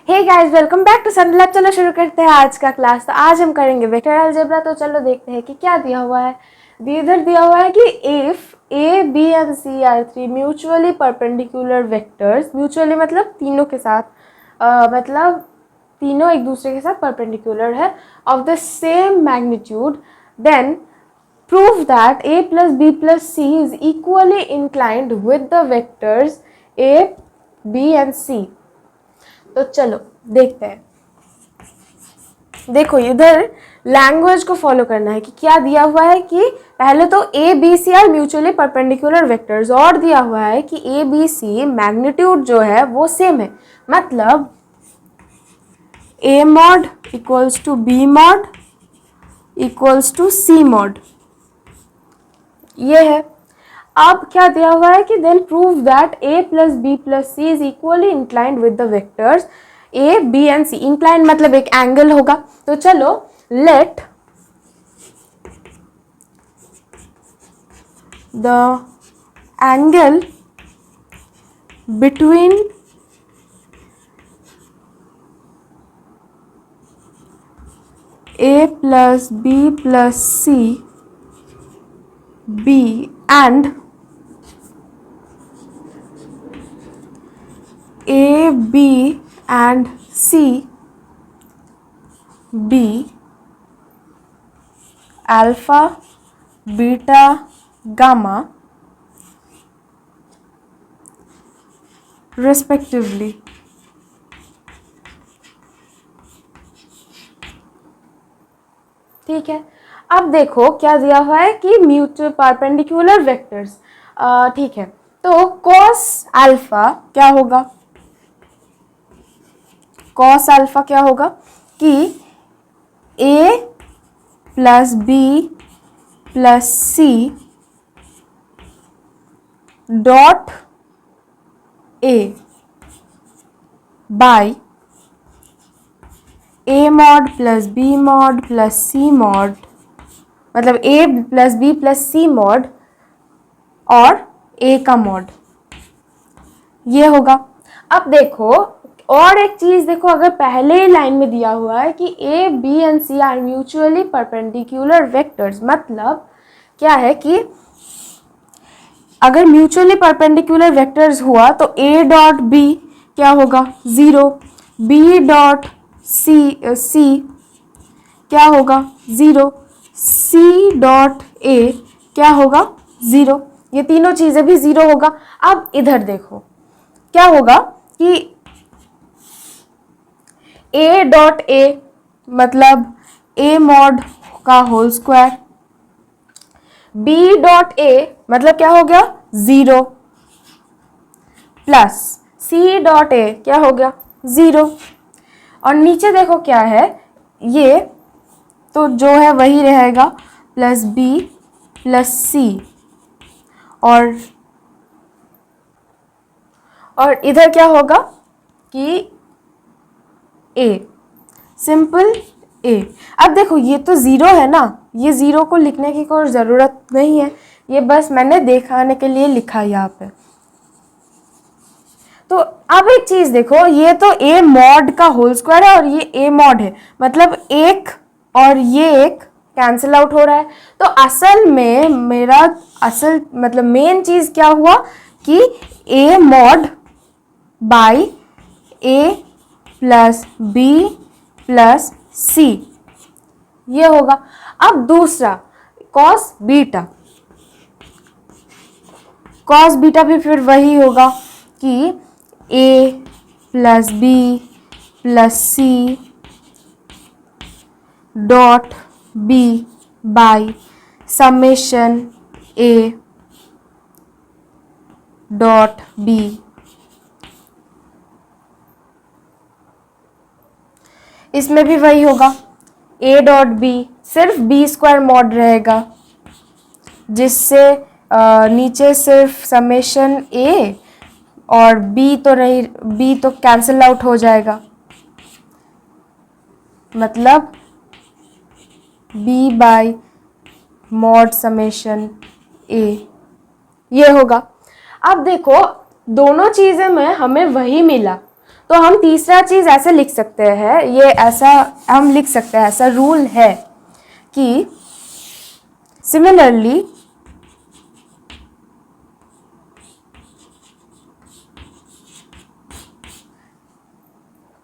Hey guys, welcome back to Sun Lab. चलो शुरू करते हैं आज का क्लास। तो आज हम करेंगे वेक्टर अलजेब्रा। तो चलो देखते हैं कि क्या दिया हुआ है। इधर दिया हुआ है कि if A B and C are three mutually perpendicular vectors, mutually मतलब तीनों के साथ, मतलब तीनों एक दूसरे के साथ परपेंडिकुलर है, of the same magnitude, then prove that a plus b plus c is equally inclined with the vectors a, b and c। तो चलो देखते हैं। देखो इधर लैंग्वेज को फॉलो करना है कि क्या दिया हुआ है कि पहले तो A B C are mutually perpendicular vectors, और दिया हुआ है कि ए बी सी मैग्नीट्यूड जो है वो सेम है, मतलब A mod equals to B mod equals to C mod, ये है। अब क्या दिया हुआ है कि then prove that a plus B plus C is equally inclined with the vectors a b and c। Inclined मतलब एक एंगल होगा। तो चलो let the angle between a plus B plus C b and a b and c be alpha beta gamma respectively। ठीक है। अब देखो क्या दिया हुआ है कि म्यूचुअल परपेंडिकुलर वेक्टर्स, ठीक है। तो कॉस अल्फा क्या होगा, कॉस अल्फा क्या होगा कि a plus B plus C dot A by A mod plus B mod plus C mod, मतलब A plus B plus C mod और ए का मॉड, ये होगा। अब देखो और एक चीज देखो, अगर पहले ही लाइन में दिया हुआ है कि A B and C are mutually perpendicular vectors, मतलब क्या है कि अगर म्यूचुअली परपेंडिकुलर वेक्टर्स हुआ तो ए डॉट बी क्या होगा, जीरो, बी डॉट सी क्या होगा, जीरो, सी डॉट ए क्या होगा, जीरो। ये तीनों चीजें भी जीरो होगा। अब इधर देखो क्या होगा कि ए डॉट ए मतलब ए मॉड का whole square, B dot A मतलब क्या हो गया, zero, plus C dot A क्या हो गया, जीरो। और नीचे देखो क्या है, ये तो जो है वही रहेगा, प्लस बी प्लस सी, और इधर क्या होगा कि ए, सिंपल ए। अब देखो ये तो ज़ीरो है ना, ये ज़ीरो को लिखने की कोई ज़रूरत नहीं है, ये बस मैंने दिखाने के लिए लिखा यहाँ पे। तो अब एक चीज़ देखो, ये तो ए मॉड का होल स्क्वायर है और ये ए मॉड है, मतलब एक और ये एक कैंसिल आउट हो रहा है। तो असल में मेरा असल मतलब मेन चीज़ क्या हुआ कि A mod by A plus B plus C, ये होगा। अब दूसरा कॉस बीटा, कॉस बीटा भी फिर वही होगा कि A plus B plus C dot B by summation A dot B, इसमें भी वही होगा, ए डॉट बी सिर्फ बी स्क्वायर मॉड रहेगा, जिससे नीचे सिर्फ समेशन ए और बी तो नहीं, बी तो कैंसिल आउट हो जाएगा, मतलब बी बाई मॉड समेशन ए, ये होगा। अब देखो दोनों चीज़ें में हमें वही मिला, तो हम तीसरा चीज़ ऐसे लिख सकते हैं, ये ऐसा हम लिख सकते हैं, ऐसा रूल है कि similarly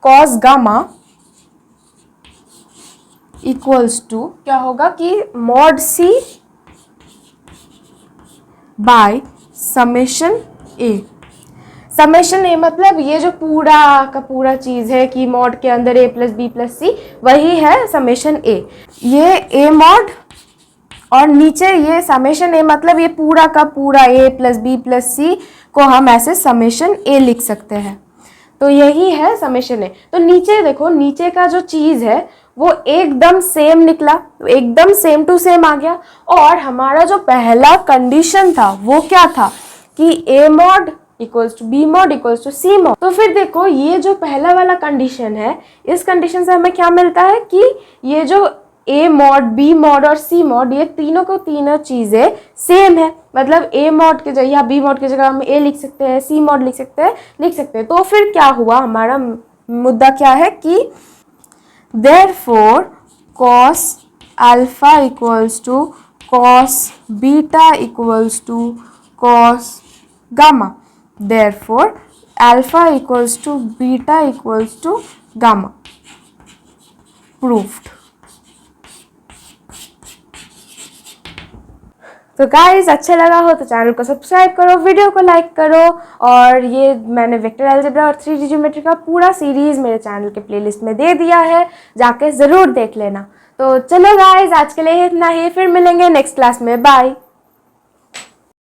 cos gamma equals to क्या होगा कि mod C by summation A. Summation A मतलब ये जो पूरा का पूरा चीज़ है कि मॉड के अंदर a प्लस बी प्लस सी, वही है समेशन ए। ये a मॉड और नीचे ये समेशन ए मतलब ये पूरा का पूरा a प्लस बी प्लस सी को हम ऐसे समेशन ए लिख सकते हैं। तो यही है समेशन ए। तो नीचे देखो, नीचे का जो चीज़ है वो एकदम सेम निकला, एकदम सेम टू सेम आ गया। और हमारा जो पहला कंडीशन था वो क्या था कि a mod equals to B mod equals to C mod. तो फिर देखो ये जो पहला वाला कंडीशन है, इस कंडीशन से हमें क्या मिलता है कि ये जो a मॉड, बी मॉड और सी मॉड, ये तीनों को तीनों चीज़ें सेम है। मतलब a मॉड की जगह या बी मॉड की जगह हम a लिख सकते हैं, सी मॉड लिख सकते हैं। तो फिर क्या हुआ, हमारा मुद्दा क्या है कि therefore cos alpha equals to cos beta equals to cos gamma, therefore alpha equals to beta equals to gamma, proved। तो गाइस अच्छा लगा हो तो चैनल को सब्सक्राइब करो, वीडियो को लाइक करो। और ये मैंने वेक्टर अलजेब्रा और 3D ज्योमेट्री का पूरा सीरीज़ मेरे चैनल के प्लेलिस्ट में दे दिया है, जाके ज़रूर देख लेना। तो चलो गाइस आज के लिए इतना ही, फिर मिलेंगे नेक्स्ट क्लास में, बाय।